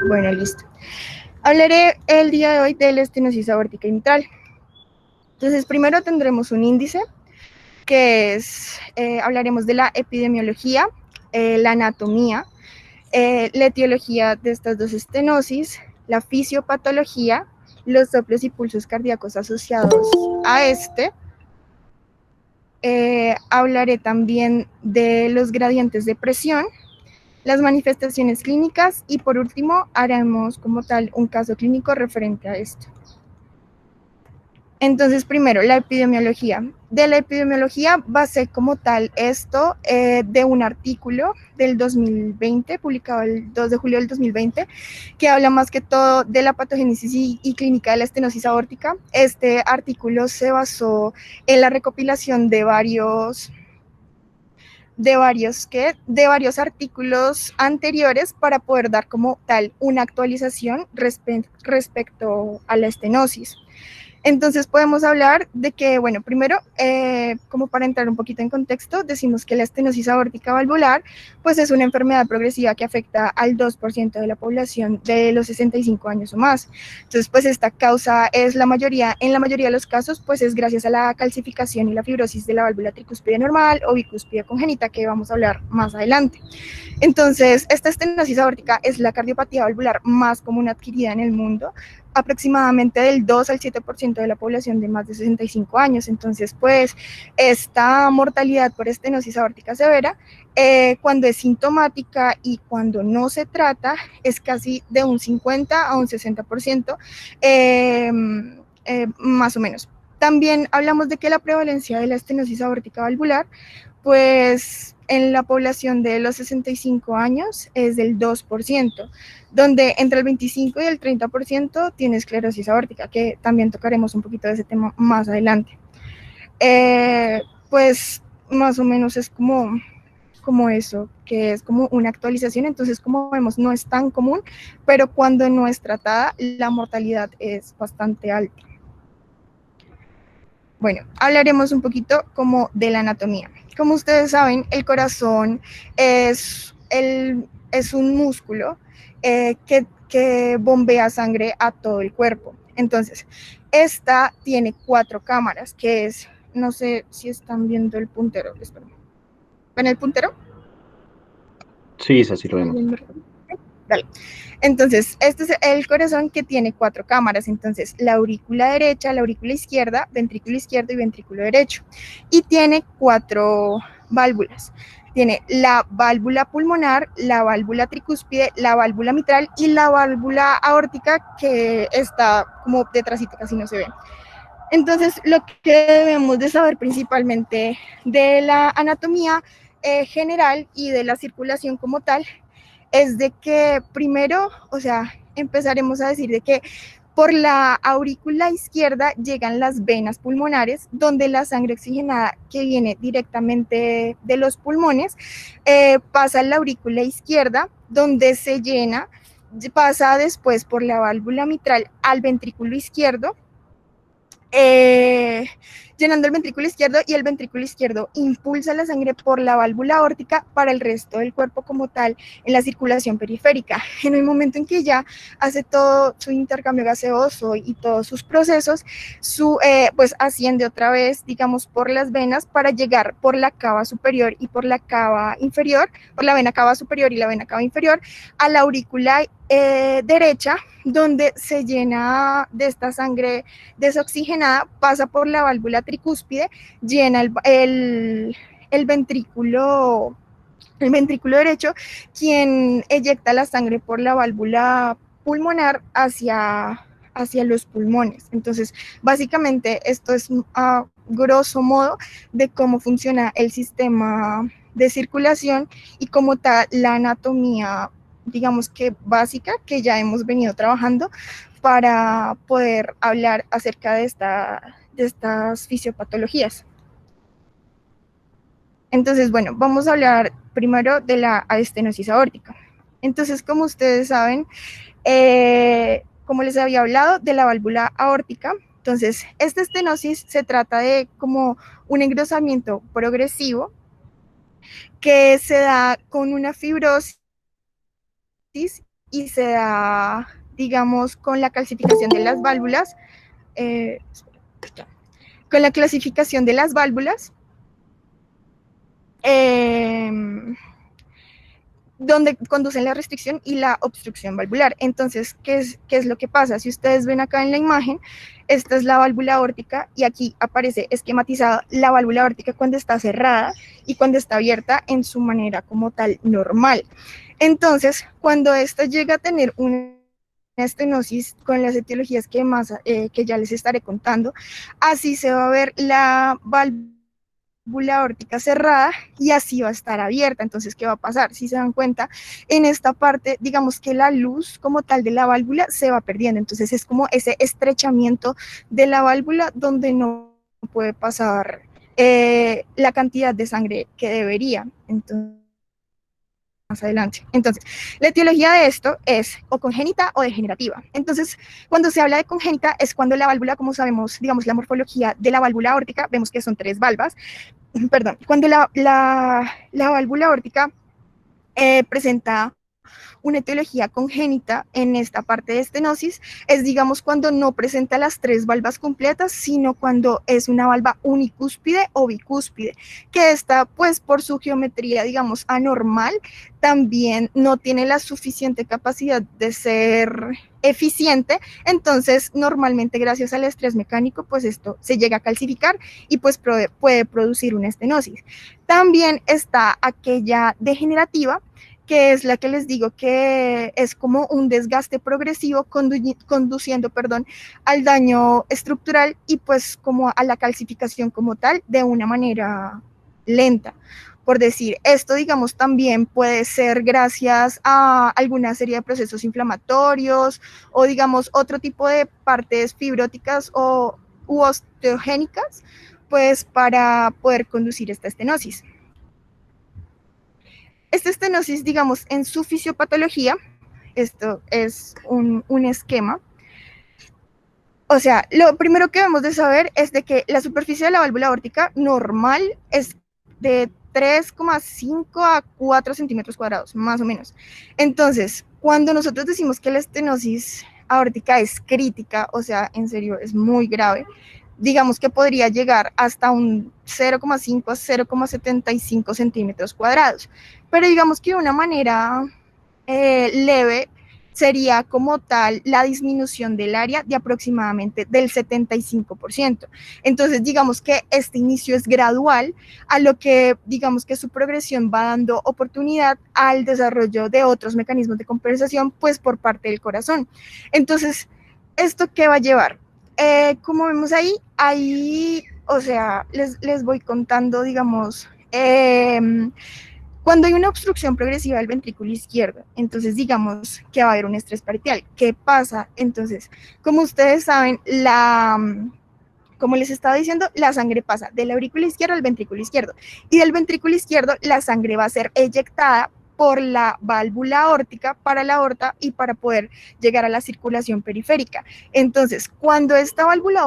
Bueno, listo. Hablaré el día de hoy de la estenosis aórtica y mitral. Entonces, primero tendremos un índice, que es, hablaremos de la epidemiología, la anatomía, la etiología de estas dos estenosis, la fisiopatología, los soplos y pulsos cardíacos asociados a este. Hablaré también de los gradientes de presión, las manifestaciones clínicas y por último haremos como tal un caso clínico referente a esto. Entonces, primero, la epidemiología. De la epidemiología basé como tal esto de un artículo del 2020, publicado el 2 de julio del 2020, que habla más que todo de la patogénesis y clínica de la estenosis aórtica. Este artículo se basó en la recopilación de varios artículos anteriores para poder dar como tal una actualización respecto a la estenosis. Entonces podemos hablar de que, bueno, primero, como para entrar un poquito en contexto, decimos que la estenosis aórtica valvular, pues es una enfermedad progresiva que afecta al 2% de la población de los 65 años o más. Entonces, pues esta causa es en la mayoría de los casos, pues es gracias a la calcificación y la fibrosis de la válvula tricúspide normal o bicúspide congénita, que vamos a hablar más adelante. Entonces, esta estenosis aórtica es la cardiopatía valvular más común adquirida en el mundo, aproximadamente del 2 al 7% de la población de más de 65 años. Entonces, pues, esta mortalidad por estenosis aórtica severa, cuando es sintomática y cuando no se trata, es casi de un 50 a un 60%, más o menos. También hablamos de que la prevalencia de la estenosis aórtica valvular, pues en la población de los 65 años es del 2%, donde entre el 25 y el 30% tiene esclerosis aórtica, que también tocaremos un poquito de ese tema más adelante. Pues más o menos es como eso, que es como una actualización. Entonces, como vemos, no es tan común, pero cuando no es tratada, la mortalidad es bastante alta. Bueno, hablaremos un poquito como de la anatomía. Como ustedes saben, el corazón es un músculo que bombea sangre a todo el cuerpo. Entonces, esta tiene 4 cámaras, que es, no sé si están viendo el puntero. ¿Ven el puntero? Sí, es así lo vemos. Dale. Entonces, este es el corazón, que tiene 4 cámaras. Entonces, la aurícula derecha, la aurícula izquierda, ventrículo izquierdo y ventrículo derecho. Y tiene 4 válvulas. Tiene la válvula pulmonar, la válvula tricúspide, la válvula mitral y la válvula aórtica, que está como detrásito, casi no se ve. Entonces, lo que debemos de saber principalmente de la anatomía general y de la circulación como tal es de que primero, o sea, empezaremos a decir de que por la aurícula izquierda llegan las venas pulmonares, donde la sangre oxigenada que viene directamente de los pulmones pasa a la aurícula izquierda, donde se llena, pasa después por la válvula mitral al ventrículo izquierdo, eh, llenando el ventrículo izquierdo, y el ventrículo izquierdo impulsa la sangre por la válvula aórtica para el resto del cuerpo como tal en la circulación periférica. En el momento en que ya hace todo su intercambio gaseoso y todos sus procesos, pues asciende otra vez, digamos, por las venas para llegar por la cava superior y por la cava inferior, por la vena cava superior y la vena cava inferior, a la aurícula derecha, donde se llena de esta sangre desoxigenada, pasa por la válvula tricúspide, llena el ventrículo derecho, quien eyecta la sangre por la válvula pulmonar hacia los pulmones. Entonces, básicamente esto es a grosso modo de cómo funciona el sistema de circulación y como tal la anatomía, digamos que básica, que ya hemos venido trabajando para poder hablar acerca de estas fisiopatologías. Entonces, bueno, vamos a hablar primero de la estenosis aórtica. Entonces, como ustedes saben, como les había hablado de la válvula aórtica, entonces esta estenosis se trata de como un engrosamiento progresivo que se da con una fibrosis y se da, digamos, con la calcificación de las válvulas, con la clasificación de las válvulas, eh, donde conducen la restricción y la obstrucción valvular. Entonces, ¿qué es lo que pasa? Si ustedes ven acá en la imagen, esta es la válvula aórtica y aquí aparece esquematizada la válvula aórtica cuando está cerrada y cuando está abierta en su manera como tal normal. Entonces, cuando esta llega a tener una estenosis con las etiologías que ya les estaré contando, así se va a ver la válvula aórtica cerrada y así va a estar abierta. Entonces, ¿qué va a pasar? Si se dan cuenta, en esta parte, digamos que la luz como tal de la válvula se va perdiendo. Entonces, es como ese estrechamiento de la válvula donde no puede pasar la cantidad de sangre que debería. Entonces, más adelante. Entonces, la etiología de esto es o congénita o degenerativa. Entonces, cuando se habla de congénita es cuando la válvula, como sabemos, digamos, la morfología de la válvula aórtica, vemos que son 3 valvas, perdón, cuando la válvula aórtica presenta una etiología congénita en esta parte de estenosis, es digamos cuando no presenta las 3 valvas completas, sino cuando es una valva unicúspide o bicúspide, que esta pues por su geometría digamos anormal, también no tiene la suficiente capacidad de ser eficiente, entonces normalmente gracias al estrés mecánico pues esto se llega a calcificar y pues puede producir una estenosis. También está aquella degenerativa, que es la que les digo que es como un desgaste progresivo conduciendo, perdón, al daño estructural y pues como a la calcificación como tal de una manera lenta. Por decir, esto digamos también puede ser gracias a alguna serie de procesos inflamatorios o digamos otro tipo de partes fibróticas u osteogénicas, pues para poder conducir esta estenosis. Esta estenosis, digamos, en su fisiopatología, esto es un esquema. O sea, lo primero que debemos de saber es de que la superficie de la válvula aórtica normal es de 3,5 a 4 centímetros cuadrados, más o menos. Entonces, cuando nosotros decimos que la estenosis aórtica es crítica, o sea, en serio, es muy grave, digamos que podría llegar hasta un 0,5 a 0,75 centímetros cuadrados. Pero digamos que de una manera leve sería como tal la disminución del área de aproximadamente del 75%. Entonces, digamos que este inicio es gradual, a lo que digamos que su progresión va dando oportunidad al desarrollo de otros mecanismos de compensación, pues por parte del corazón. Entonces, ¿esto qué va a llevar? Como vemos ahí, o sea, les voy contando, digamos, cuando hay una obstrucción progresiva del ventrículo izquierdo, entonces digamos que va a haber un estrés parietal. ¿Qué pasa? Entonces, como ustedes saben, como les estaba diciendo, la sangre pasa del aurículo izquierdo al ventrículo izquierdo. Y del ventrículo izquierdo la sangre va a ser eyectada por la válvula aórtica para la aorta y para poder llegar a la circulación periférica. Entonces, cuando esta válvula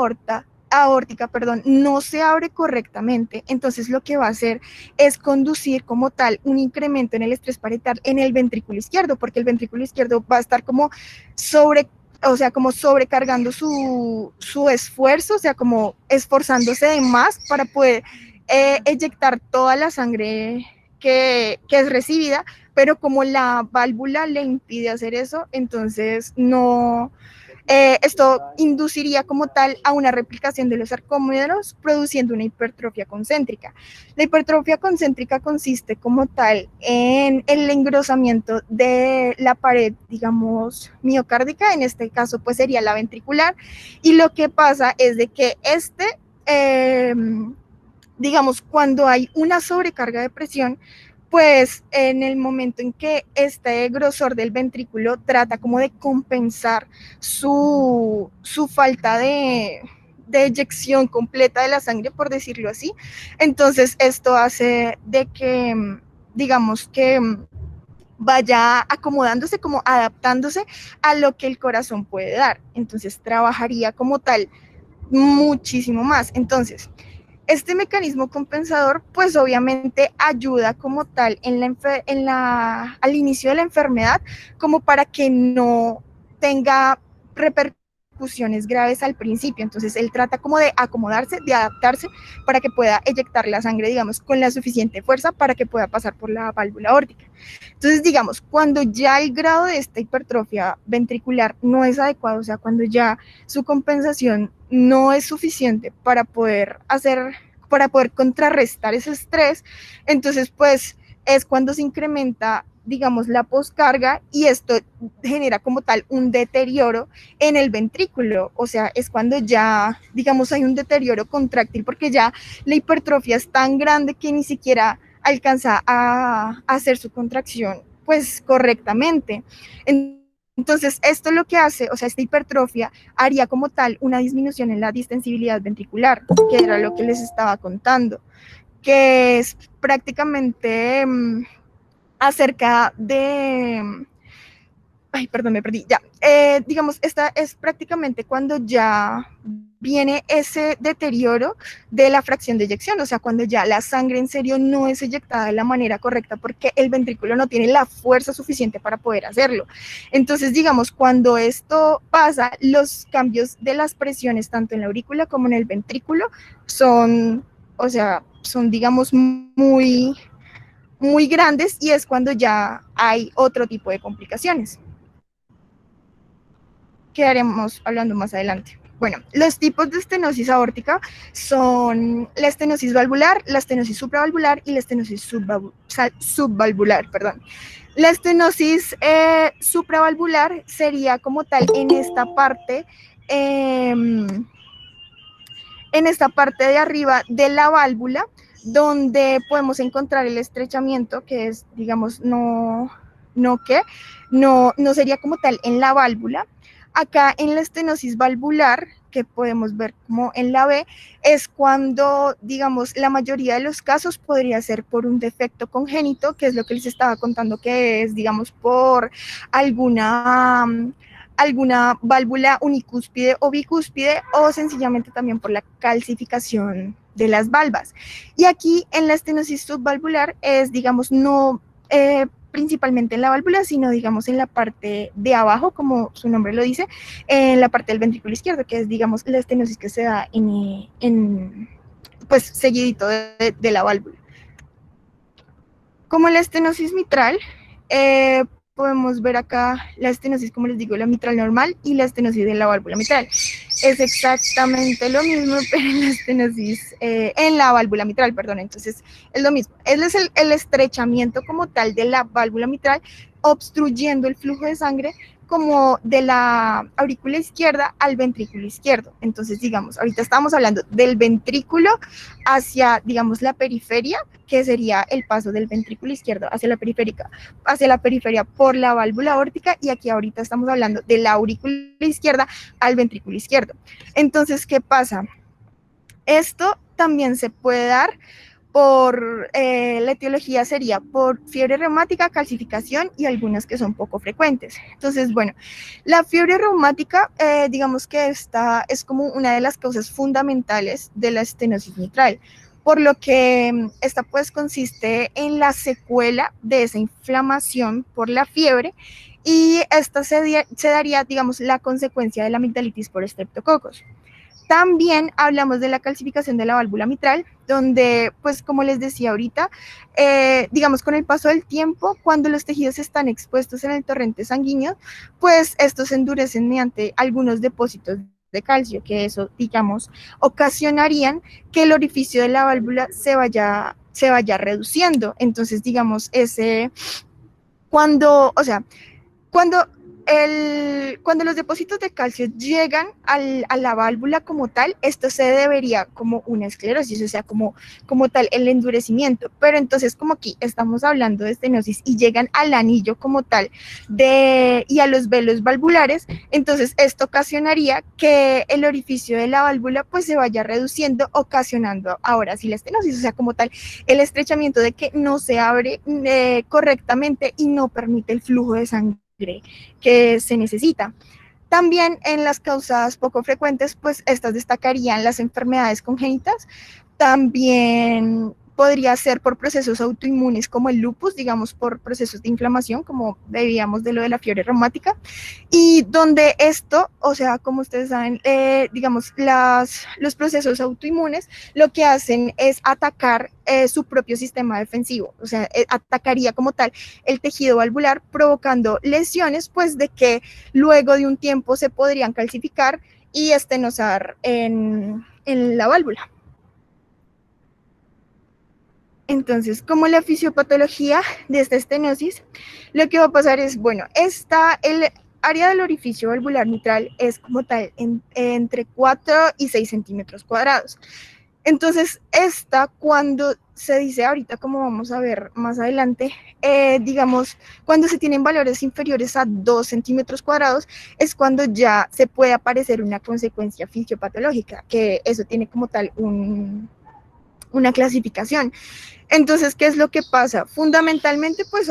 aórtica, perdón, no se abre correctamente, entonces lo que va a hacer es conducir como tal un incremento en el estrés parietal en el ventrículo izquierdo, porque el ventrículo izquierdo va a estar como como sobrecargando su esfuerzo, o sea, como esforzándose de más para poder eyectar toda la sangre que es recibida, pero como la válvula le impide hacer eso, entonces no, esto induciría como tal a una replicación de los sarcómeros, produciendo una hipertrofia concéntrica. La hipertrofia concéntrica consiste como tal en el engrosamiento de la pared, digamos, miocárdica, en este caso pues sería la ventricular, y lo que pasa es de que digamos, cuando hay una sobrecarga de presión, pues en el momento en que este grosor del ventrículo trata como de compensar su falta de eyección completa de la sangre, por decirlo así, entonces esto hace de que, digamos que vaya acomodándose, como adaptándose a lo que el corazón puede dar. Entonces trabajaría como tal muchísimo más. Entonces, Este mecanismo compensador, pues obviamente ayuda como tal al inicio de la enfermedad, como para que no tenga repercusiones graves al principio. Entonces él trata como de acomodarse, de adaptarse para que pueda eyectar la sangre, digamos, con la suficiente fuerza para que pueda pasar por la válvula aórtica. Entonces, digamos, cuando ya el grado de esta hipertrofia ventricular no es adecuado, o sea, cuando ya su compensación no es suficiente para poder contrarrestar ese estrés, entonces pues es cuando se incrementa, digamos, la poscarga, y esto genera como tal un deterioro en el ventrículo. O sea, es cuando ya, digamos, hay un deterioro contráctil, porque ya la hipertrofia es tan grande que ni siquiera alcanza a hacer su contracción pues correctamente. Entonces, esto lo que hace, o sea, esta hipertrofia haría como tal una disminución en la distensibilidad ventricular, que era lo que les estaba contando, que es prácticamente acerca de, ay, perdón, me perdí, ya, digamos, esta es prácticamente cuando ya viene ese deterioro de la fracción de eyección, o sea, cuando ya la sangre en serio no es eyectada de la manera correcta porque el ventrículo no tiene la fuerza suficiente para poder hacerlo. Entonces, digamos, cuando esto pasa, los cambios de las presiones tanto en la aurícula como en el ventrículo son, o sea, son, digamos, muy grandes, y es cuando ya hay otro tipo de complicaciones que haremos hablando más adelante. Bueno, los tipos de estenosis aórtica son la estenosis valvular, la estenosis supravalvular y la estenosis subvalvular, perdón. La estenosis supravalvular sería como tal en esta parte de arriba de la válvula, donde podemos encontrar el estrechamiento, que es, digamos, no sería como tal en la válvula. Acá en la estenosis valvular, que podemos ver como en la B, es cuando, digamos, la mayoría de los casos podría ser por un defecto congénito, que es lo que les estaba contando, que es, digamos, por alguna válvula unicúspide o bicúspide, o sencillamente también por la calcificación de las valvas. Y aquí en la estenosis subvalvular es, digamos, no principalmente en la válvula, sino, digamos, en la parte de abajo, como su nombre lo dice, en la parte del ventrículo izquierdo, que es, digamos, la estenosis que se da pues, seguidito de la válvula. Como la estenosis mitral, podemos ver acá la estenosis, como les digo, la mitral normal y la estenosis de la válvula mitral. Es exactamente lo mismo, pero en la estenosis, en la válvula mitral, perdón, entonces es lo mismo. Es el estrechamiento como tal de la válvula mitral, obstruyendo el flujo de sangre como de la aurícula izquierda al ventrículo izquierdo. Entonces, digamos, ahorita estamos hablando del ventrículo hacia, digamos, la periferia, que sería el paso del ventrículo izquierdo hacia la periferia por la válvula aórtica, y aquí ahorita estamos hablando de la aurícula izquierda al ventrículo izquierdo. Entonces, ¿qué pasa? Esto también se puede dar la etiología sería por fiebre reumática, calcificación y algunas que son poco frecuentes. Entonces, bueno, la fiebre reumática, digamos que esta es como una de las causas fundamentales de la estenosis mitral, por lo que esta pues consiste en la secuela de esa inflamación por la fiebre, y esta se daría, digamos, la consecuencia de la amigdalitis por estreptococos. También hablamos de la calcificación de la válvula mitral, donde, pues como les decía ahorita, digamos, con el paso del tiempo, cuando los tejidos están expuestos en el torrente sanguíneo, pues estos se endurecen mediante algunos depósitos de calcio, que eso, digamos, ocasionarían que el orificio de la válvula se vaya reduciendo. Entonces, digamos, cuando, o sea, cuando, cuando los depósitos de calcio llegan a la válvula como tal, esto se debería como una esclerosis, o sea, como tal el endurecimiento. Pero entonces, como aquí estamos hablando de estenosis y llegan al anillo como tal y a los velos valvulares, entonces esto ocasionaría que el orificio de la válvula pues se vaya reduciendo, ocasionando ahora sí la estenosis, o sea, como tal el estrechamiento de que no se abre correctamente y no permite el flujo de sangre que se necesita. También en las causas poco frecuentes, pues estas destacarían las enfermedades congénitas, También podría ser por procesos autoinmunes como el lupus, digamos por procesos de inflamación, como veíamos de lo de la fiebre reumática, y donde esto, o sea, como ustedes saben, digamos, los procesos autoinmunes lo que hacen es atacar su propio sistema defensivo, o sea, atacaría como tal el tejido valvular, provocando lesiones, pues de que luego de un tiempo se podrían calcificar y estenosar en la válvula. Entonces, como la fisiopatología de esta estenosis, lo que va a pasar es, bueno, el área del orificio valvular mitral es como tal entre 4 y 6 centímetros cuadrados. Entonces, cuando se dice ahorita, como vamos a ver más adelante, digamos, cuando se tienen valores inferiores a 2 centímetros cuadrados, es cuando ya se puede aparecer una consecuencia fisiopatológica, que eso tiene como tal una clasificación. Entonces, ¿qué es lo que pasa? Fundamentalmente, pues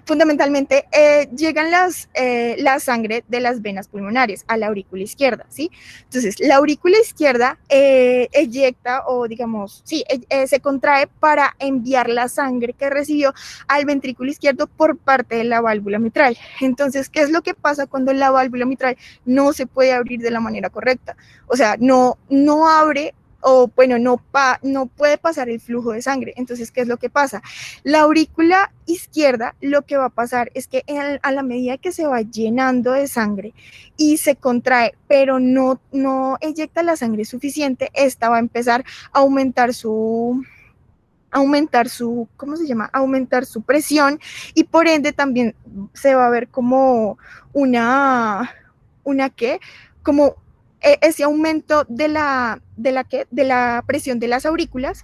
fundamentalmente llegan la sangre de las venas pulmonares a la aurícula izquierda, ¿sí? Entonces, la aurícula izquierda eyecta o digamos, sí, se contrae para enviar la sangre que recibió al ventrículo izquierdo por parte de la válvula mitral. Entonces, ¿qué es lo que pasa cuando la válvula mitral no se puede abrir de la manera correcta? O sea, no abre o bueno, no puede pasar el flujo de sangre. Entonces, ¿qué es lo que pasa? La aurícula izquierda, lo que va a pasar es que a la medida que se va llenando de sangre y se contrae, pero no eyecta la sangre suficiente, esta va a empezar a aumentar su, ¿cómo se llama? Aumentar su presión y por ende también se va a ver como ¿qué? Como ese aumento de la presión de las aurículas,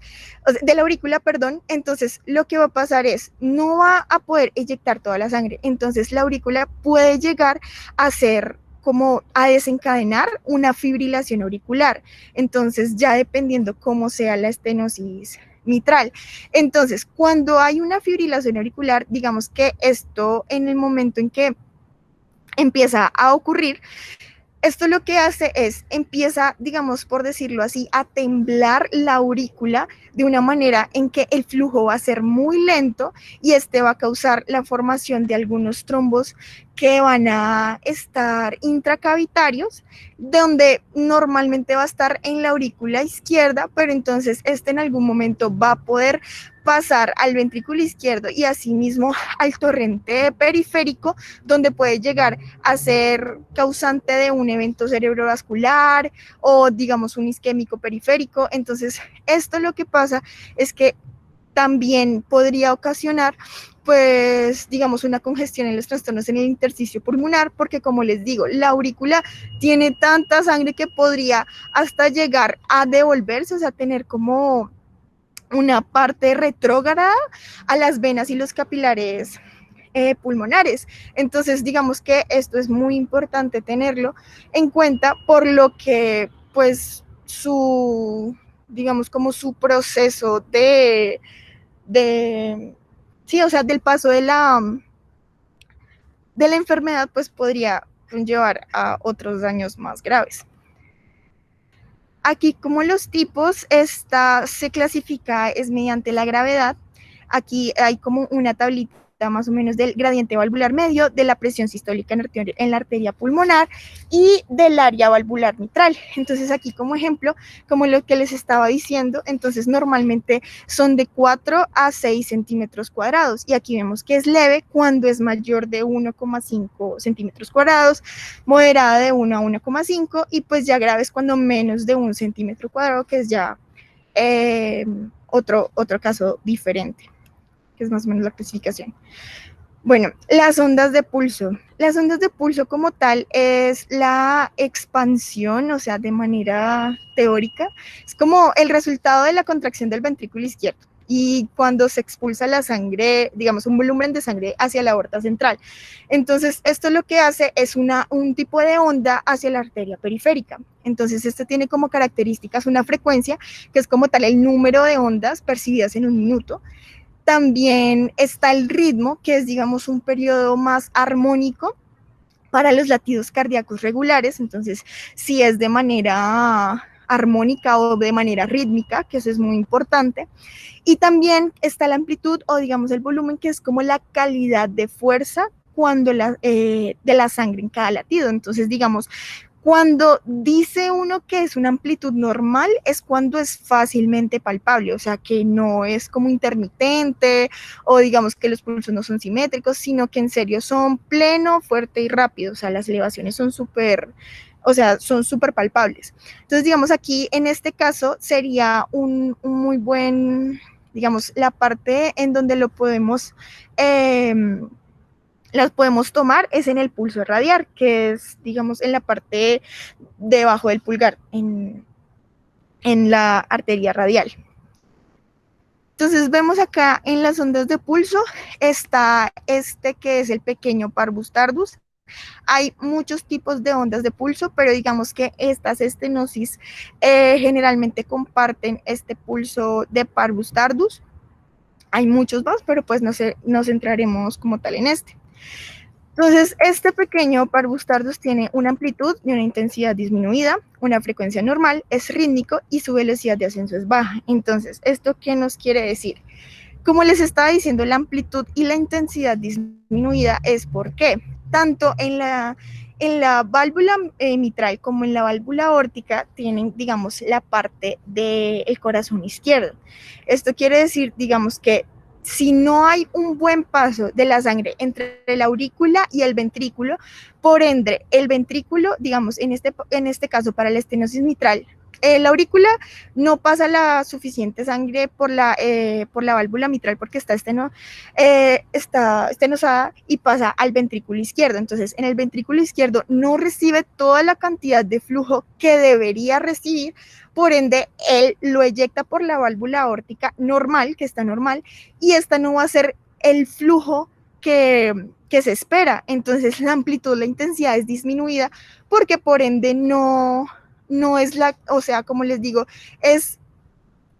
de la aurícula, perdón. Entonces lo que va a pasar es, no va a poder eyectar toda la sangre, entonces la aurícula puede llegar a ser como a desencadenar una fibrilación auricular, entonces ya dependiendo cómo sea la estenosis mitral. Entonces, cuando hay una fibrilación auricular, digamos que esto en el momento en que empieza a ocurrir, esto lo que hace es, empieza, digamos, por decirlo así, a temblar la aurícula de una manera en que el flujo va a ser muy lento y este va a causar la formación de algunos trombos que van a estar intracavitarios, donde normalmente va a estar en la aurícula izquierda, pero entonces en algún momento va a poder pasar al ventrículo izquierdo y asimismo al torrente periférico, donde puede llegar a ser causante de un evento cerebrovascular o digamos un isquémico periférico. Entonces, esto lo que pasa es que también podría ocasionar pues digamos una congestión en los trastornos en el intersticio pulmonar, porque como les digo, la aurícula tiene tanta sangre que podría hasta llegar a devolverse, o sea, tener como una parte retrógrada a las venas y los capilares pulmonares. Entonces, digamos que esto es muy importante tenerlo en cuenta, por lo que, pues, digamos, como su proceso sí, o sea, del paso de la enfermedad, pues podría llevar a otros daños más graves. Aquí, como los tipos, esta se clasifica es mediante la gravedad. Aquí hay como una tablita más o menos del gradiente valvular medio, de la presión sistólica en la arteria pulmonar y del área valvular mitral. Entonces aquí como ejemplo, como lo que les estaba diciendo, entonces normalmente son de 4 a 6 centímetros cuadrados y aquí vemos que es leve cuando es mayor de 1,5 centímetros cuadrados, moderada de 1 a 1,5 y pues ya grave es cuando menos de 1 centímetro cuadrado, que es ya otro caso diferente, que es más o menos la clasificación. Bueno, las ondas de pulso. Las ondas de pulso como tal es la expansión, o sea, de manera teórica, es como el resultado de la contracción del ventrículo izquierdo y cuando se expulsa la sangre, digamos, un volumen de sangre hacia la aorta central. Entonces, esto lo que hace es un tipo de onda hacia la arteria periférica. Entonces, esto tiene como características una frecuencia, que es como tal el número de ondas percibidas en un minuto. También está el ritmo, que es, digamos, un periodo más armónico para los latidos cardíacos regulares. Entonces, si es de manera armónica o de manera rítmica, que eso es muy importante. Y también está la amplitud o digamos el volumen, que es como la calidad de fuerza de la sangre en cada latido. Entonces, digamos, cuando dice uno que es una amplitud normal, es cuando es fácilmente palpable, o sea, que no es como intermitente o digamos que los pulsos no son simétricos, sino que en serio son pleno, fuerte y rápido, o sea, las elevaciones son súper, o sea, son súper palpables. Entonces, digamos, aquí en este caso sería un muy buen, digamos, la parte en donde lo podemos... las podemos tomar es en el pulso radial, que es, digamos, en la parte debajo del pulgar, en la arteria radial. Entonces vemos acá en las ondas de pulso, está este que es el pequeño parvus tardus. Hay muchos tipos de ondas de pulso, pero digamos que estas estenosis generalmente comparten este pulso de parvus tardus. Hay muchos más, pero pues nos centraremos como tal en este. Entonces, este pequeño parvus tardus tiene una amplitud y una intensidad disminuida, una frecuencia normal, es rítmico y su velocidad de ascenso es baja. Entonces, ¿esto qué nos quiere decir? Como les estaba diciendo, la amplitud y la intensidad disminuida es porque tanto en la válvula mitral como en la válvula aórtica tienen, digamos, la parte del corazón izquierdo. Esto quiere decir, digamos, que si no hay un buen paso de la sangre entre la aurícula y el ventrículo, por ende, el ventrículo, digamos, en este caso para la estenosis mitral, la aurícula no pasa la suficiente sangre por la válvula mitral porque está estenosada y pasa al ventrículo izquierdo. Entonces, en el ventrículo izquierdo no recibe toda la cantidad de flujo que debería recibir, por ende, él lo eyecta por la válvula aórtica normal, que está normal, y esta no va a ser el flujo que se espera. Entonces, la amplitud, la intensidad es disminuida porque por ende no es o sea, como les digo, es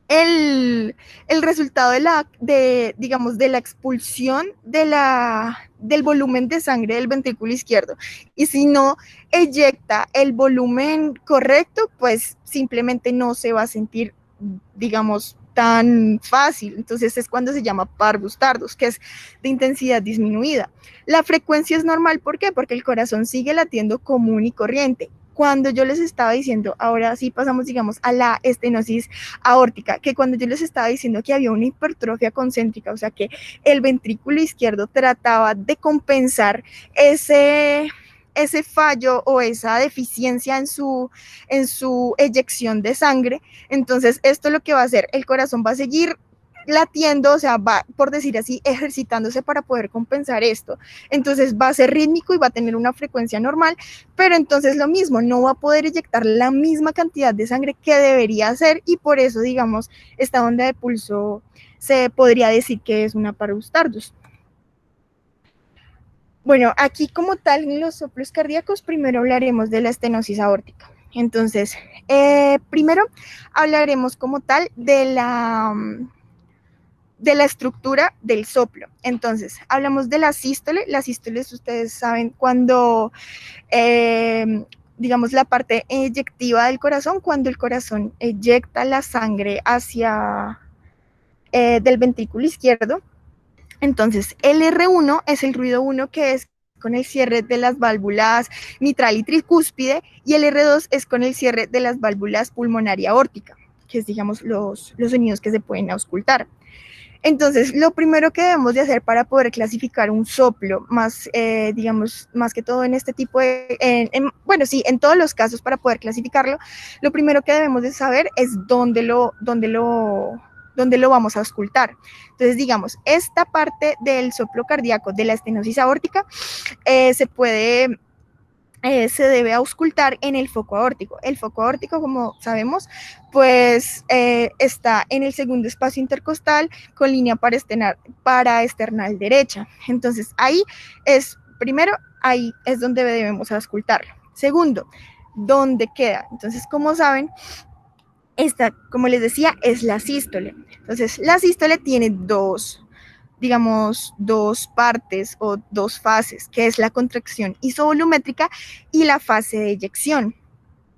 el resultado digamos, de la expulsión del volumen de sangre del ventrículo izquierdo. Y si no eyecta el volumen correcto, pues simplemente no se va a sentir, digamos, tan fácil. Entonces es cuando se llama parvus tardus, que es de intensidad disminuida. La frecuencia es normal, ¿por qué? Porque el corazón sigue latiendo común y corriente. Cuando yo les estaba diciendo, ahora sí pasamos, digamos, a la estenosis aórtica, que cuando yo les estaba diciendo que había una hipertrofia concéntrica, o sea, que el ventrículo izquierdo trataba de compensar ese fallo o esa deficiencia en su eyección de sangre. Entonces, esto lo que va a hacer, el corazón va a seguir latiendo, o sea, va, por decir así, ejercitándose para poder compensar esto. Entonces va a ser rítmico y va a tener una frecuencia normal, pero entonces lo mismo, no va a poder eyectar la misma cantidad de sangre que debería hacer, y por eso, digamos, esta onda de pulso se podría decir que es una parvus tardus. Bueno, aquí como tal en los soplos cardíacos, primero hablaremos de la estenosis aórtica. Entonces, primero hablaremos como tal de la estructura del soplo. Entonces, hablamos de la sístole. La sístole, ustedes saben, cuando, digamos, la parte eyectiva del corazón, cuando el corazón eyecta la sangre hacia del ventrículo izquierdo. Entonces, el R1 es el ruido 1, que es con el cierre de las válvulas mitral y tricúspide, y el R2 es con el cierre de las válvulas pulmonar y aórtica, que es, digamos, los sonidos que se pueden auscultar. Entonces, lo primero que debemos de hacer para poder clasificar un soplo, más, digamos, más que todo en este tipo de, bueno, sí, en todos los casos para poder clasificarlo, lo primero que debemos de saber es dónde lo vamos a auscultar. Entonces, digamos, esta parte del soplo cardíaco de la estenosis aórtica se debe auscultar en el foco aórtico. El foco aórtico, como sabemos, pues está en el segundo espacio intercostal con línea paraesternal derecha. Entonces, ahí es donde debemos auscultarlo. Segundo, ¿dónde queda? Entonces, como saben, esta, como les decía, es la sístole. Entonces, la sístole tiene dos partes o dos fases, que es la contracción isovolumétrica y la fase de eyección.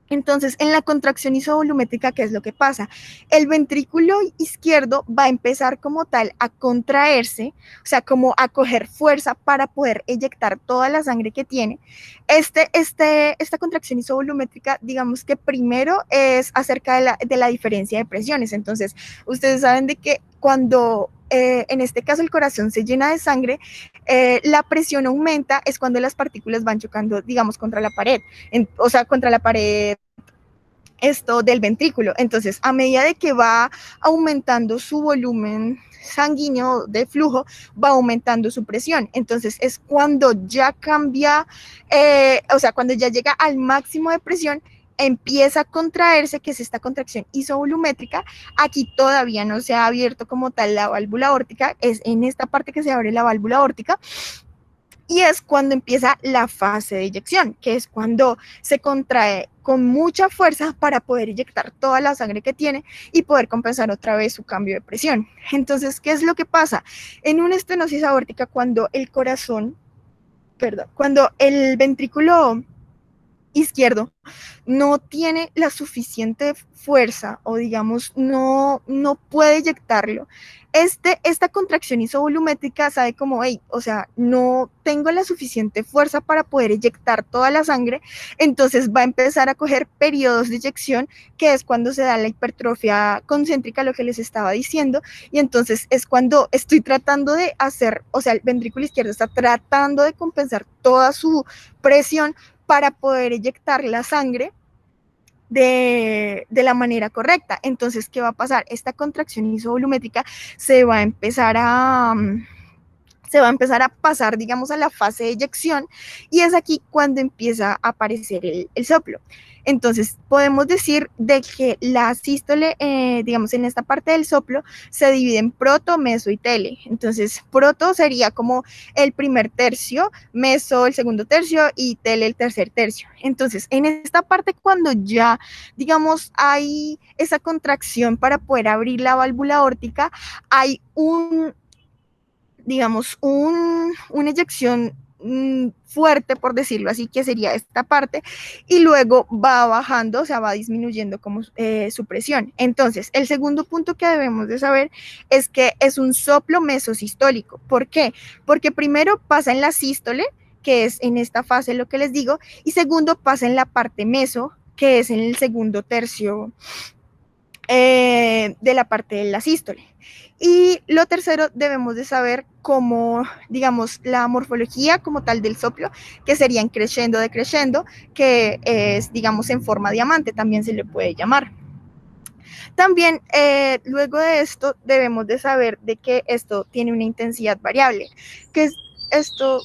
Entonces, en la contracción isovolumétrica, ¿qué es lo que pasa? El ventrículo izquierdo va a empezar como tal a contraerse, o sea, como a coger fuerza para poder eyectar toda la sangre que tiene. Esta contracción isovolumétrica, digamos que primero es acerca de la diferencia de presiones. Entonces, ustedes saben de que cuando en este caso el corazón se llena de sangre, la presión aumenta, es cuando las partículas van chocando, digamos, contra la pared, o sea, contra la pared del ventrículo. Entonces, a medida de que va aumentando su volumen sanguíneo de flujo, va aumentando su presión. Entonces, es cuando ya cambia, o sea, cuando ya llega al máximo de presión, empieza a contraerse, que es esta contracción isovolumétrica. Aquí todavía no se ha abierto como tal la válvula aórtica, es en esta parte que se abre la válvula aórtica, y es cuando empieza la fase de eyección, que es cuando se contrae con mucha fuerza para poder eyectar toda la sangre que tiene y poder compensar otra vez su cambio de presión. Entonces, ¿qué es lo que pasa? En una estenosis aórtica, cuando el corazón, perdón, cuando el ventrículo izquierdo no tiene la suficiente fuerza o digamos no puede eyectarlo, esta contracción isovolumétrica sabe como, hey, o sea, no tengo la suficiente fuerza para poder eyectar toda la sangre, entonces va a empezar a coger periodos de eyección, que es cuando se da la hipertrofia concéntrica, lo que les estaba diciendo, y entonces es cuando estoy tratando de hacer, o sea, el ventrículo izquierdo está tratando de compensar toda su presión para poder eyectar la sangre de la manera correcta. Entonces, ¿qué va a pasar? Esta contracción isovolumétrica se va a empezar a pasar, digamos, a la fase de eyección, y es aquí cuando empieza a aparecer el soplo. Entonces, podemos decir de que la sístole, digamos, en esta parte del soplo, se divide en proto, meso y tele. Entonces, proto sería como el primer tercio, meso el segundo tercio y tele el tercer tercio. Entonces, en esta parte, cuando ya, digamos, hay esa contracción para poder abrir la válvula aórtica, hay digamos, una eyección fuerte, por decirlo así, que sería esta parte, y luego va bajando, o sea, va disminuyendo como su presión. Entonces, el segundo punto que debemos de saber es que es un soplo mesosistólico. ¿Por qué? Porque primero pasa en la sístole, que es en esta fase lo que les digo, y segundo pasa en la parte meso, que es en el segundo tercio de la parte de la sístole. Y lo tercero, debemos de saber cómo, digamos, la morfología como tal del soplo, que serían crescendo, decreciendo, que es, digamos, en forma diamante, también se le puede llamar. También, luego de esto, debemos de saber de que esto tiene una intensidad variable, que es esto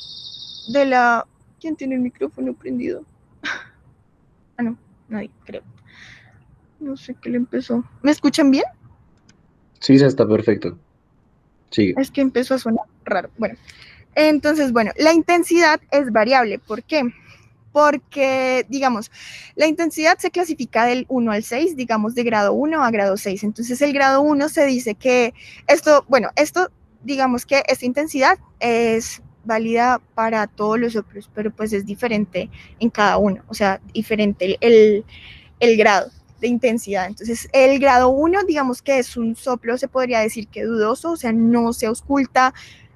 de la... ¿Quién tiene el micrófono prendido? Ah, no, nadie, creo. No sé qué le empezó. ¿Me escuchan bien? Sí, ya está perfecto. Sigue. Es que empezó a sonar raro. Bueno, entonces, bueno, la intensidad es variable. ¿Por qué? Porque, digamos, la intensidad se clasifica del 1 al 6, digamos, de grado 1 a grado 6. Entonces, el grado 1 se dice que digamos que esta intensidad es válida para todos los soplos, pero pues es diferente en cada uno, o sea, diferente el grado de intensidad. Entonces, el grado 1, digamos que es un soplo, se podría decir que dudoso, o sea, no se ausculta,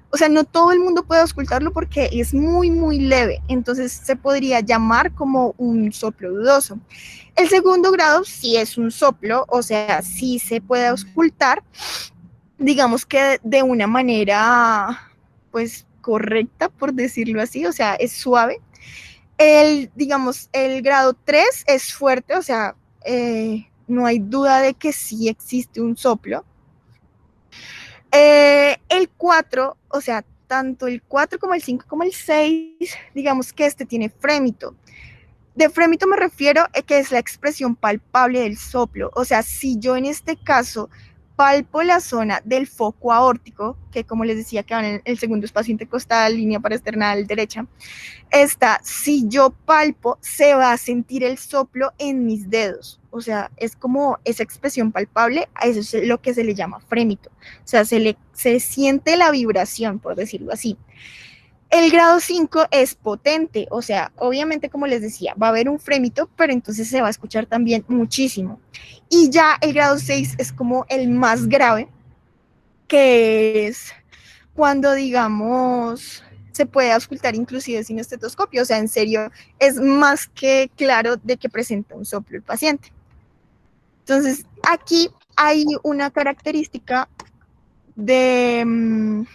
o sea, no todo el mundo puede auscultarlo porque es muy, muy leve, entonces se podría llamar como un soplo dudoso. El segundo grado sí es un soplo, o sea, sí se puede auscultar, digamos que de una manera, pues, correcta, por decirlo así, o sea, es suave. Digamos, el grado 3 es fuerte, o sea, no hay duda de que sí existe un soplo. El 4, o sea, tanto el 4 como el 5 como el 6, digamos que este tiene frémito. De frémito me refiero a que es la expresión palpable del soplo. O sea, si yo en este caso palpo la zona del foco aórtico, que como les decía que va en el segundo espacio intercostal, línea parasternal derecha, si yo palpo, se va a sentir el soplo en mis dedos. O sea, es como esa expresión palpable, a eso es lo que se le llama frémito. O sea, se siente la vibración, por decirlo así. El grado 5 es potente, o sea, obviamente como les decía, va a haber un frémito, pero entonces se va a escuchar también muchísimo. Y ya el grado 6 es como el más grave, que es cuando, digamos, se puede auscultar inclusive sin estetoscopio, o sea, en serio, es más que claro de que presenta un soplo el paciente. Entonces, aquí hay una característica de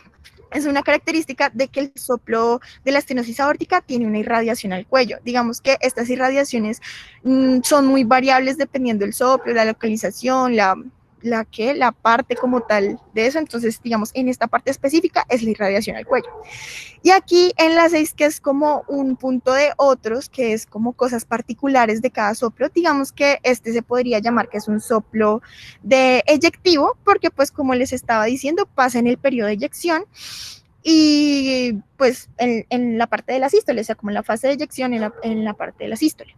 es una característica de que el soplo de la estenosis aórtica tiene una irradiación al cuello. Digamos que estas irradiaciones son muy variables dependiendo del soplo, la localización, la parte como tal de eso. Entonces, digamos, en esta parte específica es la irradiación al cuello. Y aquí en la 6, que es como un punto de otros, que es como cosas particulares de cada soplo, digamos que este se podría llamar que es un soplo de eyectivo, porque pues como les estaba diciendo, pasa en el periodo de eyección y pues en la parte de la sístole, o sea, como en la fase de eyección en la parte de la sístole.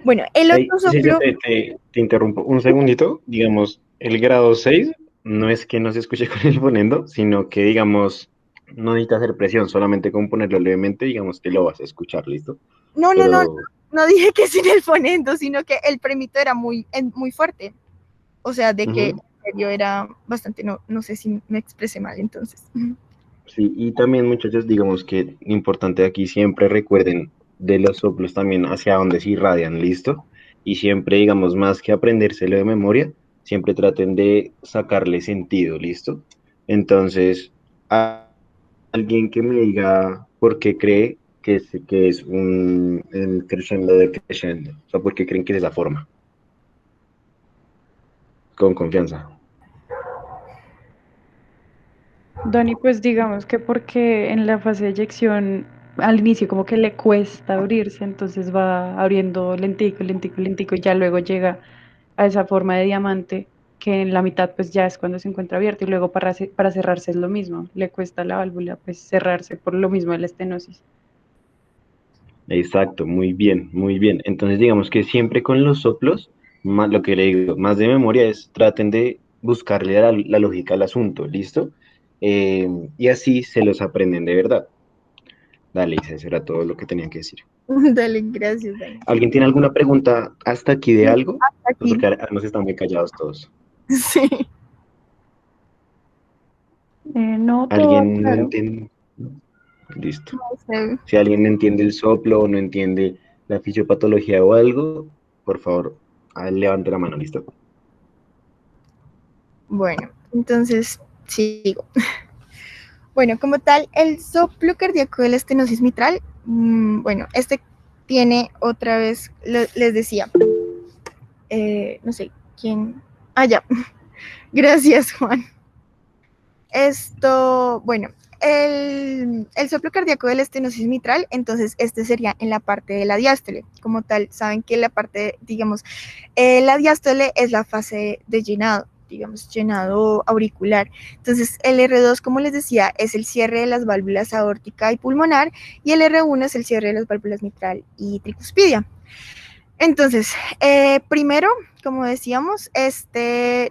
Bueno, el Ey, otro sí, soplo... te interrumpo un segundito. Digamos, el grado 6 no es que no se escuche con el fonendo, sino que, digamos, no necesita hacer presión, solamente con ponerlo levemente, digamos que lo vas a escuchar, ¿listo? No, no, no, Pero, no dije que sin el fonendo, sino que el premito era muy fuerte. O sea, de que ujú, yo era bastante, no sé si me expresé mal entonces. sí, y también, muchachos, digamos que importante aquí, siempre recuerden de los soplos también hacia dónde se irradian, ¿listo? Y siempre, digamos, más que aprendérselo de memoria, siempre traten de sacarle sentido, ¿listo? Entonces, alguien que me diga por qué cree que es un el crescendo de crescendo, o sea, por qué creen que es esa forma, con confianza. Dani, pues digamos que porque en la fase de eyección al inicio como que le cuesta abrirse, entonces va abriendo lentico, lentico, lentico y ya luego llega a esa forma de diamante que en la mitad pues ya es cuando se encuentra abierto y luego para cerrarse es lo mismo, le cuesta a la válvula pues cerrarse por lo mismo de la estenosis. Exacto, muy bien, muy bien. Entonces, digamos que siempre con los soplos, más, lo que le digo, más de memoria es traten de buscarle la lógica al asunto, ¿listo? Y así se los aprenden de verdad. Dale, Isa, eso era todo lo que tenían que decir. Dale, gracias, Dani. ¿Alguien tiene alguna pregunta hasta aquí de algo? Pues Aquí, porque ahora nos están muy callados todos. sí. No, todo ¿Alguien no claro. entiende? No. Listo. No sé. Si alguien no entiende el soplo o no entiende la fisiopatología o algo, por favor, levante la mano, ¿listo? Bueno, entonces sigo. Bueno, como tal, el soplo cardíaco de la estenosis mitral, bueno, este tiene otra vez, les decía, no sé quién. Ah, ya. Gracias, Juan. Esto, bueno, el soplo cardíaco de la estenosis mitral, entonces este sería en la parte de la diástole. Como tal, saben que la parte, digamos, la diástole es la fase de llenado, digamos, llenado auricular. Entonces, el R2, como les decía, es el cierre de las válvulas aórtica y pulmonar, y el R1 es el cierre de las válvulas mitral y tricuspidia. Entonces, primero, como decíamos,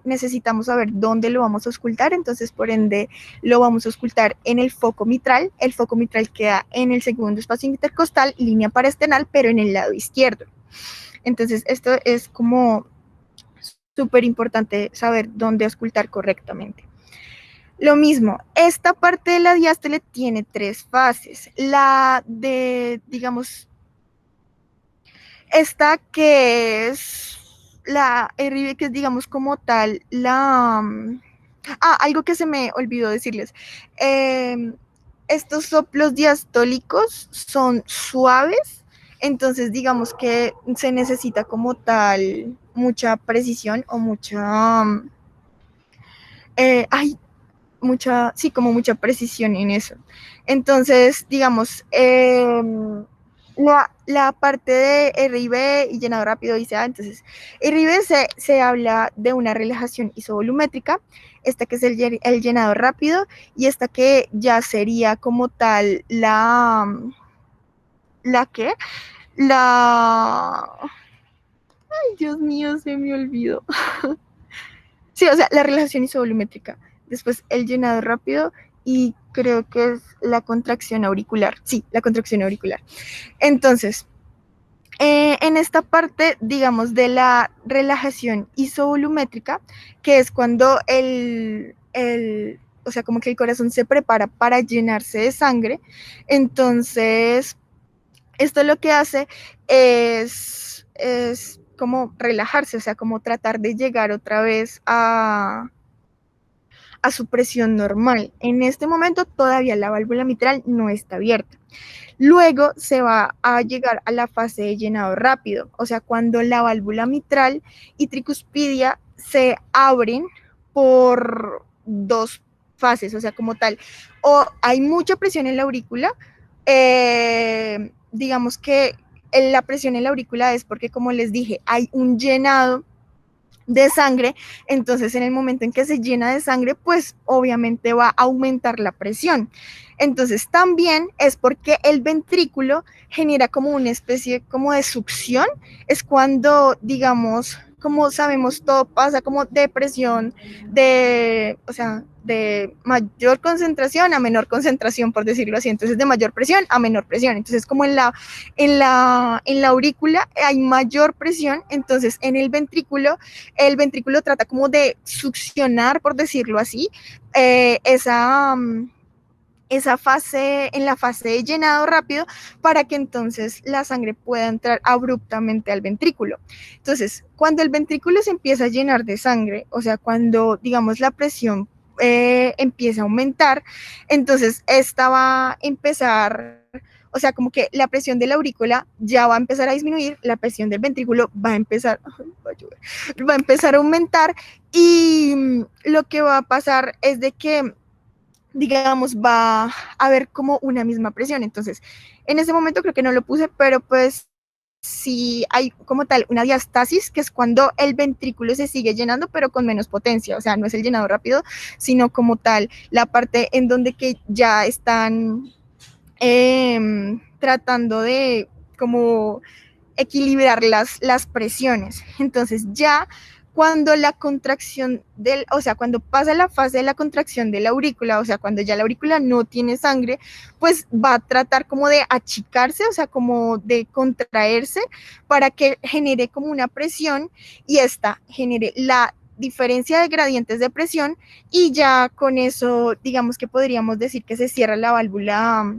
necesitamos saber dónde lo vamos a auscultar, entonces por ende lo vamos a auscultar en el foco mitral queda en el segundo espacio intercostal, línea paraesternal, pero en el lado izquierdo. Entonces, esto es como súper importante saber dónde auscultar correctamente. Lo mismo, esta parte de la diástole tiene 3 fases. La de, digamos, esta que es la RIB, que es digamos como tal algo que se me olvidó decirles. Estos soplos diastólicos son suaves, entonces digamos que se necesita como tal mucha precisión o sí, como mucha precisión en eso. Entonces, digamos, la parte de RIB y llenado rápido ICA, entonces, RIB se habla de una relajación isovolumétrica, esta que es el llenado rápido, y esta que ya sería como tal la que, ay, Dios mío, se me olvidó. Sí, o sea, la relajación isovolumétrica, después el llenado rápido y creo que es la contracción auricular. Sí, la contracción auricular. Entonces, en esta parte, digamos, de la relajación isovolumétrica, que es cuando o sea, como que el corazón se prepara para llenarse de sangre, entonces, esto lo que hace es como relajarse, o sea, como tratar de llegar otra vez a su presión normal. En este momento todavía la válvula mitral no está abierta. Luego se va a llegar a la fase de llenado rápido, o sea, cuando la válvula mitral y tricuspidia se abren por dos fases, o sea, como tal, o hay mucha presión en la aurícula, digamos que la presión en la aurícula es porque, como les dije, hay un llenado de sangre, entonces en el momento en que se llena de sangre, pues obviamente va a aumentar la presión. Entonces también es porque el ventrículo genera como una especie como de succión, es cuando, digamos, como sabemos, todo pasa como de presión, o sea, de mayor concentración a menor concentración, por decirlo así, entonces de mayor presión a menor presión, entonces como en la aurícula hay mayor presión, entonces en el ventrículo trata como de succionar, por decirlo así, esa fase, en la fase de llenado rápido, para que entonces la sangre pueda entrar abruptamente al ventrículo. Entonces, cuando el ventrículo se empieza a llenar de sangre, o sea, cuando, digamos, la presión empieza a aumentar, entonces esta va a empezar, o sea, como que la presión de la aurícula ya va a empezar a disminuir, la presión del ventrículo va a empezar a aumentar, y lo que va a pasar es de que, digamos, va a haber como una misma presión. Entonces, en ese momento creo que no lo puse, pero pues sí hay como tal una diastasis, que es cuando el ventrículo se sigue llenando, pero con menos potencia, o sea, no es el llenado rápido, sino como tal la parte en donde que ya están tratando de como equilibrar las presiones. Entonces ya cuando la contracción o sea, cuando pasa la fase de la contracción de la aurícula, o sea, cuando ya la aurícula no tiene sangre, pues va a tratar como de achicarse, o sea, como de contraerse para que genere como una presión, y esta genere la diferencia de gradientes de presión, y ya con eso, digamos que podríamos decir que se cierra la válvula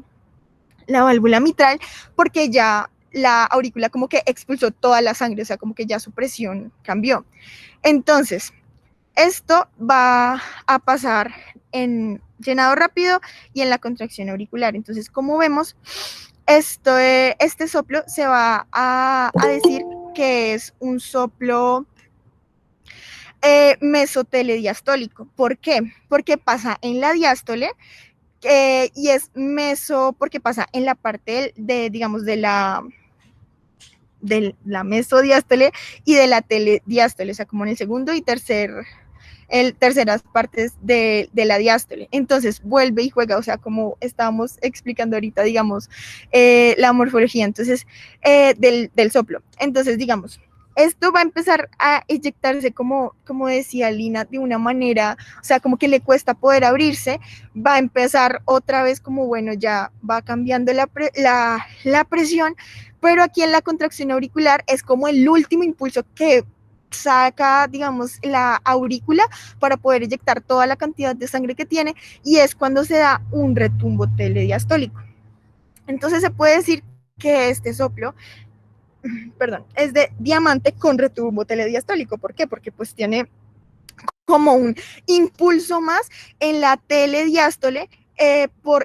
mitral, porque ya la aurícula como que expulsó toda la sangre, o sea, como que ya su presión cambió. Entonces, esto va a pasar en llenado rápido y en la contracción auricular. Entonces, como vemos, este soplo se va a decir que es un soplo mesotelediastólico. ¿Por qué? Porque pasa en la diástole, y es porque pasa en la parte digamos, de la mesodiástole y de la telediástole, o sea, como en el segundo y terceras partes de la diástole. Entonces vuelve y juega, o sea, como estábamos explicando ahorita, digamos, la morfología, entonces, del soplo. Entonces, digamos, esto va a empezar a eyectarse, como decía Lina, de una manera, o sea, como que le cuesta poder abrirse, va a empezar otra vez como, bueno, ya va cambiando la presión, pero aquí en la contracción auricular es como el último impulso que saca, digamos, la aurícula para poder eyectar toda la cantidad de sangre que tiene, y es cuando se da un retumbo telediastólico. Entonces se puede decir que este soplo, perdón, es de diamante con retumbo telediastólico. ¿Por qué? Porque pues tiene como un impulso más en la telediástole,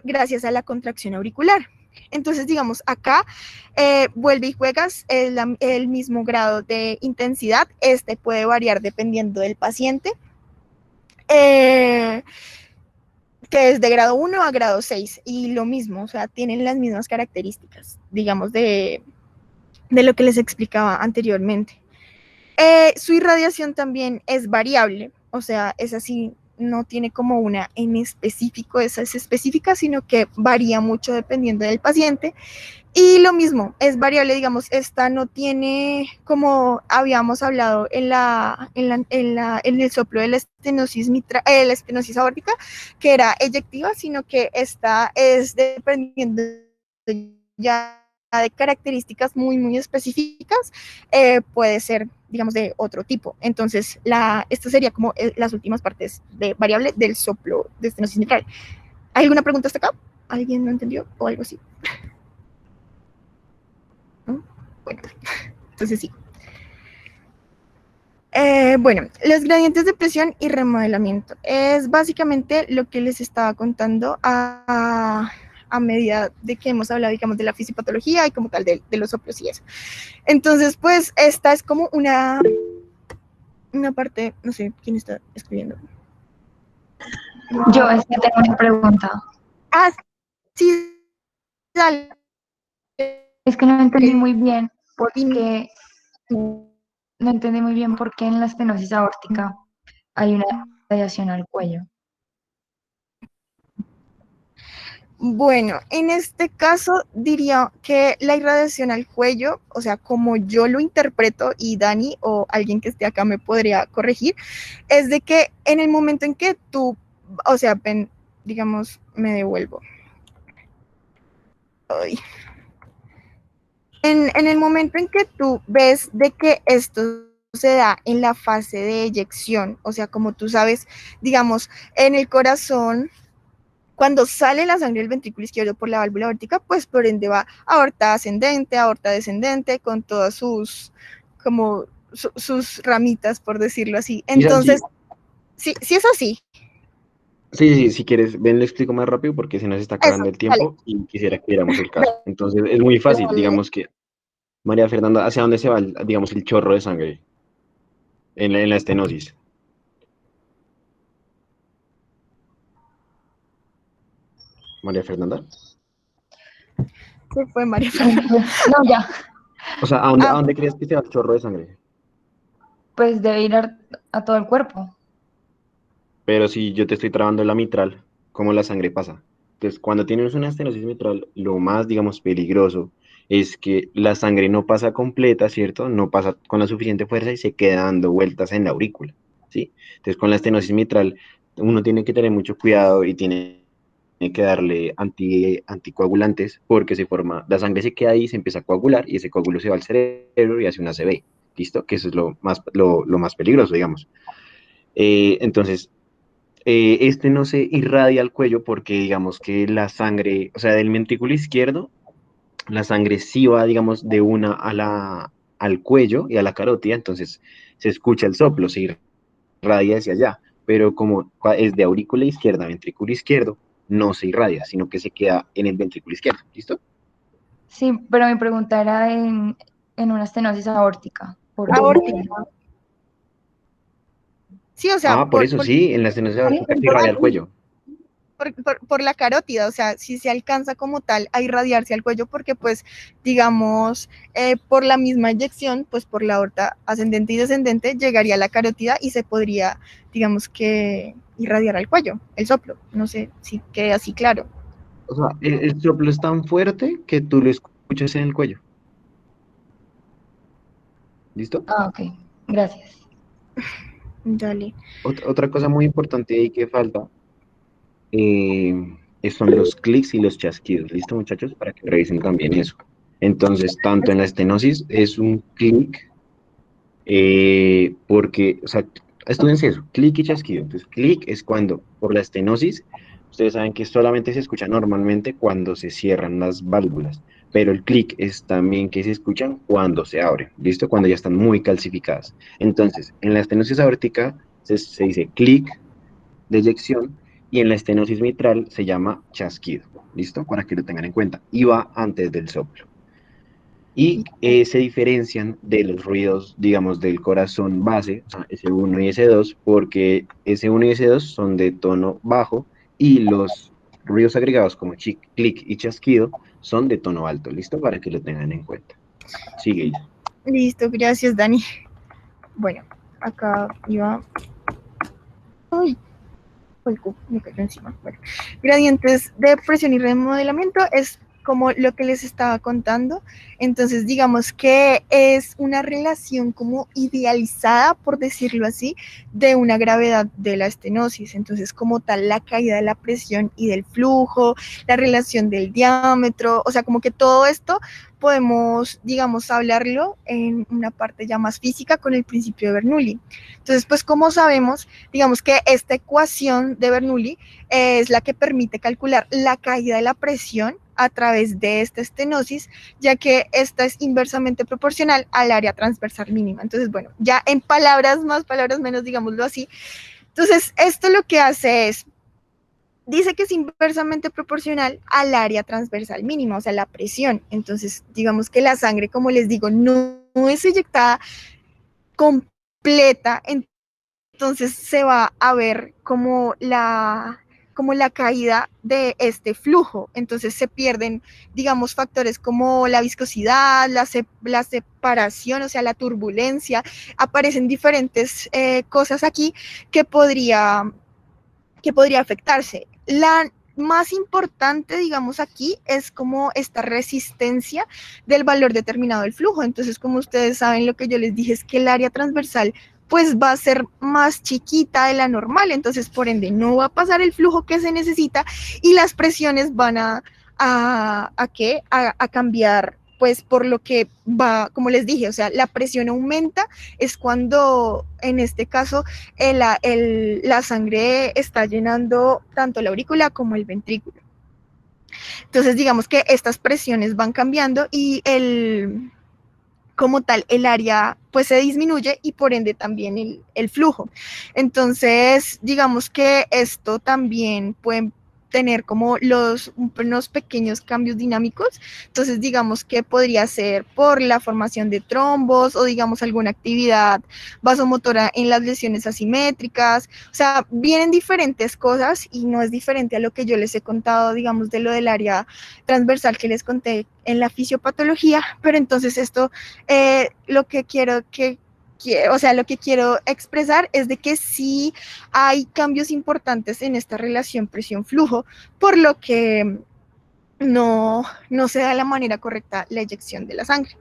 gracias a la contracción auricular. Entonces, digamos, acá vuelve y juegas el mismo grado de intensidad. Este puede variar dependiendo del paciente, que es de grado 1 a grado 6, y lo mismo, o sea, tienen las mismas características, digamos, de lo que les explicaba anteriormente. Su irradiación también es variable, o sea, es así, no tiene como una en específico, esa es específica, sino que varía mucho dependiendo del paciente. Y lo mismo, es variable, digamos, esta no tiene, como habíamos hablado en el soplo de la estenosis, la estenosis aórtica, que era eyectiva, sino que esta es dependiendo ya de características muy, muy específicas, puede ser, digamos, de otro tipo. Entonces, esta sería como las últimas partes de variable del soplo de estenosis mitral. ¿Hay alguna pregunta hasta acá? ¿Alguien no entendió o algo así? ¿No? Bueno, entonces sí. Bueno, los gradientes de presión y remodelamiento es básicamente lo que les estaba contando a medida de que hemos hablado, digamos, de la fisiopatología y como tal de los soplos y eso. Entonces, pues esta es como una parte, no sé quién está escribiendo. Yo es que tengo una pregunta. Ah, sí, dale. Es que no entendí muy bien porque no entendí muy bien por qué en la estenosis aórtica hay una radiación al cuello. Bueno, en este caso diría que la irradiación al cuello, o sea, como yo lo interpreto, y Dani o alguien que esté acá me podría corregir, es de que en el momento en que tú, o sea, digamos, me devuelvo. Ay. En el momento en que tú ves de que esto se da en la fase de eyección, o sea, como tú sabes, digamos, en el corazón, cuando sale la sangre del ventrículo izquierdo por la válvula aórtica, pues por ende va aorta ascendente, aorta descendente, con todas como sus ramitas, por decirlo así. Entonces, sí, sí es así. Sí, si quieres, ven, le explico más rápido porque se nos está acabando Eso, el vale. tiempo y quisiera que viéramos el caso. Entonces, es muy fácil, digamos que, María Fernanda, ¿hacia dónde se va, digamos, el chorro de sangre en la estenosis? María Fernanda. Se fue María Fernanda. No, ya, O sea, ¿a dónde crees que se va el chorro de sangre? pues debe ir a todo el cuerpo. Pero si yo te estoy trabando la mitral, ¿cómo la sangre pasa? Entonces, cuando tienes una estenosis mitral, lo más, digamos, peligroso es que la sangre no pasa completa, ¿cierto? No pasa con la suficiente fuerza y se queda dando vueltas en la aurícula, ¿sí? Entonces, con la estenosis mitral, uno tiene que tener mucho cuidado y tiene que darle anticoagulantes porque la sangre se queda ahí, se empieza a coagular y ese coágulo se va al cerebro y hace una ACV, ¿listo? Que eso es lo más peligroso, digamos. Entonces, este no se irradia al cuello porque digamos que la sangre, o sea, del ventrículo izquierdo, la sangre sí va, digamos, de una al cuello y a la carótida, entonces se escucha el soplo, se irradia hacia allá, pero como es de aurícula izquierda a ventrículo izquierdo, no se irradia, sino que se queda en el ventrículo izquierdo, ¿listo? Sí, pero mi pregunta era en una estenosis aórtica. ¿Por qué? Aórtica. Sí, o sea, Por eso sí, en la estenosis aórtica se irradia al cuello. por la carótida, o sea, si se alcanza como tal a irradiarse al cuello, porque pues, digamos, por la misma eyección, pues por la aorta ascendente y descendente, llegaría a la carótida y se podría, digamos que, irradiar al cuello, el soplo. No sé si queda así claro. O sea, el soplo es tan fuerte que tú lo escuchas en el cuello. ¿Listo? Ah, ok, gracias. Dale. Otra cosa muy importante ahí que falta eh, son los clics y los chasquidos. ¿Listo, muchachos? Para que revisen también eso. Entonces, tanto en la estenosis es un clic, porque, o sea, estudiense eso, clic y chasquido. Entonces, clic es cuando, por la estenosis, ustedes saben que solamente se escucha normalmente cuando se cierran las válvulas, pero el clic es también que se escuchan cuando se abren, ¿listo? Cuando ya están muy calcificadas. Entonces, en la estenosis aórtica se dice clic de eyección y en la estenosis mitral se llama chasquido, ¿listo? Para que lo tengan en cuenta. Y va antes del soplo. Y se diferencian de los ruidos, digamos, del corazón base, o sea, S1 y S2, porque S1 y S2 son de tono bajo y los ruidos agregados como clic y chasquido son de tono alto, ¿listo? Para que lo tengan en cuenta. Sigue, Isa. Listo, gracias, Dani. Bueno, acá iba. Ay, me cayó encima. Bueno, gradientes de presión y remodelamiento es como lo que les estaba contando. Entonces, digamos que es una relación como idealizada, por decirlo así, de una gravedad de la estenosis. Entonces, como tal, la caída de la presión y del flujo, la relación del diámetro, o sea, como que todo esto podemos, digamos, hablarlo en una parte ya más física con el principio de Bernoulli. Entonces, pues como sabemos, digamos que esta ecuación de Bernoulli es la que permite calcular la caída de la presión a través de esta estenosis, ya que esta es inversamente proporcional al área transversal mínima. Entonces, bueno, ya en palabras más, palabras menos, digámoslo así. Entonces, esto lo que hace es, dice que es inversamente proporcional al área transversal mínima, o sea, la presión. Entonces, digamos que la sangre, como les digo, no es eyectada completa, entonces se va a ver como la caída de este flujo. Entonces se pierden, digamos, factores como la viscosidad, la separación, o sea, la turbulencia. Aparecen diferentes cosas aquí que podría afectarse. La más importante, digamos, aquí es como esta resistencia del valor determinado del flujo. Entonces, como ustedes saben, lo que yo les dije es que el área transversal pues va a ser más chiquita de la normal, entonces por ende no va a pasar el flujo que se necesita y las presiones van a cambiar, pues por lo que va, como les dije, o sea, la presión aumenta, es cuando en este caso la sangre está llenando tanto la aurícula como el ventrículo. Entonces, digamos que estas presiones van cambiando y como tal, el área pues se disminuye y por ende también el flujo. Entonces, digamos que esto también puede tener como unos pequeños cambios dinámicos. Entonces, digamos que podría ser por la formación de trombos o digamos alguna actividad vasomotora en las lesiones asimétricas. O sea, vienen diferentes cosas y no es diferente a lo que yo les he contado, digamos, de lo del área transversal que les conté en la fisiopatología, pero entonces esto lo que quiero o sea, lo que quiero expresar es de que sí hay cambios importantes en esta relación presión-flujo, por lo que no se da de la manera correcta la eyección de la sangre.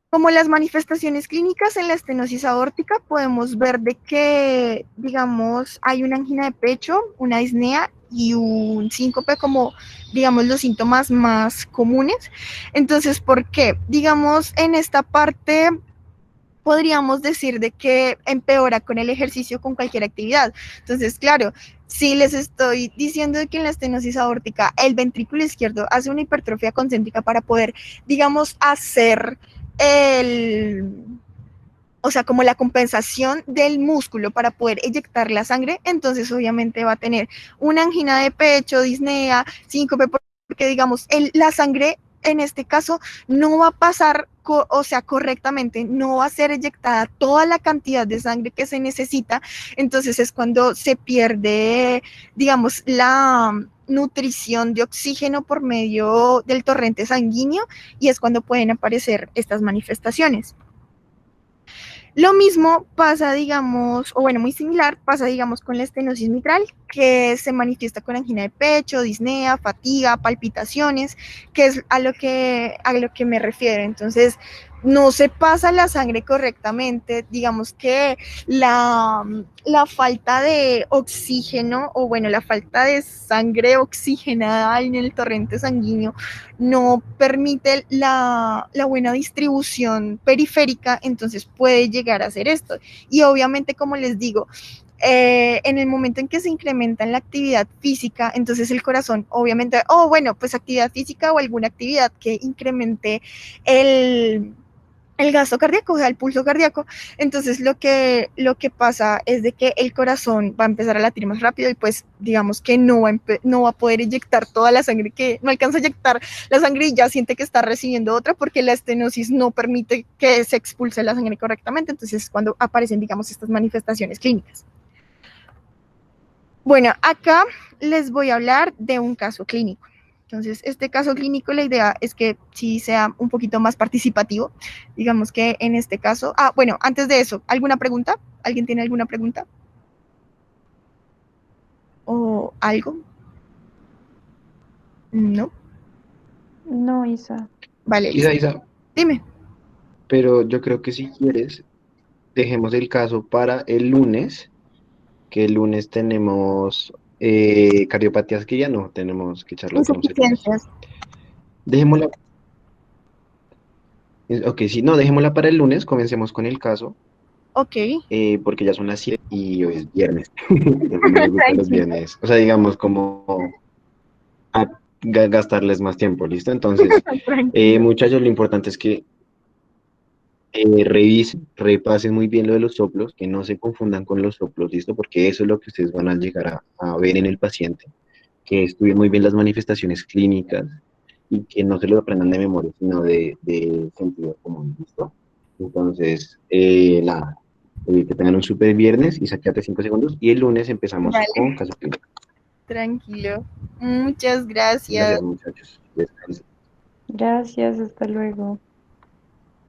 Como las manifestaciones clínicas en la estenosis aórtica, podemos ver de que, digamos, hay una angina de pecho, una disnea y un síncope como, digamos, los síntomas más comunes. Entonces, ¿por qué? Digamos, en esta parte podríamos decir de que empeora con el ejercicio, con cualquier actividad. Entonces, claro, si les estoy diciendo que en la estenosis aórtica el ventrículo izquierdo hace una hipertrofia concéntrica para poder, digamos, hacer o sea, como la compensación del músculo para poder eyectar la sangre, entonces obviamente va a tener una angina de pecho, disnea, síncope, porque digamos, la sangre en este caso no va a pasar, o sea, correctamente, no va a ser eyectada toda la cantidad de sangre que se necesita, entonces es cuando se pierde, digamos, la nutrición de oxígeno por medio del torrente sanguíneo y es cuando pueden aparecer estas manifestaciones. Lo mismo pasa, digamos, o bueno, muy similar, pasa, digamos, con la estenosis mitral, que se manifiesta con angina de pecho, disnea, fatiga, palpitaciones, que es a lo que me refiero. Entonces, no se pasa la sangre correctamente, digamos que la falta de oxígeno, o bueno, la falta de sangre oxigenada en el torrente sanguíneo no permite la buena distribución periférica, entonces puede llegar a hacer esto. Y obviamente, como les digo, en el momento en que se incrementa en la actividad física, entonces el corazón, obviamente, bueno, pues actividad física o alguna actividad que incremente el gasto cardíaco, o sea, el pulso cardíaco, entonces lo que pasa es de que el corazón va a empezar a latir más rápido y pues digamos que no va a poder inyectar toda la sangre, que no alcanza a inyectar la sangre y ya siente que está recibiendo otra porque la estenosis no permite que se expulse la sangre correctamente, entonces es cuando aparecen, digamos, estas manifestaciones clínicas. Bueno, acá les voy a hablar de un caso clínico. Entonces, este caso clínico, la idea es que sí sea un poquito más participativo. Digamos que en este caso, bueno, antes de eso, ¿alguna pregunta? ¿Alguien tiene alguna pregunta? ¿O algo? No. No, Isa. Vale, listo. Isa, Dime. pero yo creo que si quieres, dejemos el caso para el lunes, que el lunes tenemos cardiopatías que ya no tenemos que charlar, tenemos el lunes. Insuficiencias. Dejémosla, ok, sí, no, dejémosla para el lunes, comencemos con el caso, Ok. porque ya son las 7 y hoy es viernes. Y a mí no me gustan los Tranquilo. viernes, o sea, digamos, como a gastarles más tiempo, ¿listo? Entonces, Tranquilo. muchachos, lo importante es que revisen, repasen muy bien lo de los soplos, que no se confundan con los soplos, ¿listo? Porque eso es lo que ustedes van a llegar a ver en el paciente, que estudien muy bien las manifestaciones clínicas y que no se lo aprendan de memoria, sino de sentido común, ¿listo? Entonces, nada, que tengan un súper viernes y saqueate 5 segundos y el lunes empezamos con Vale. caso clínico. Tranquilo. Muchas gracias. Gracias, muchachos. Descansen. Gracias, hasta luego.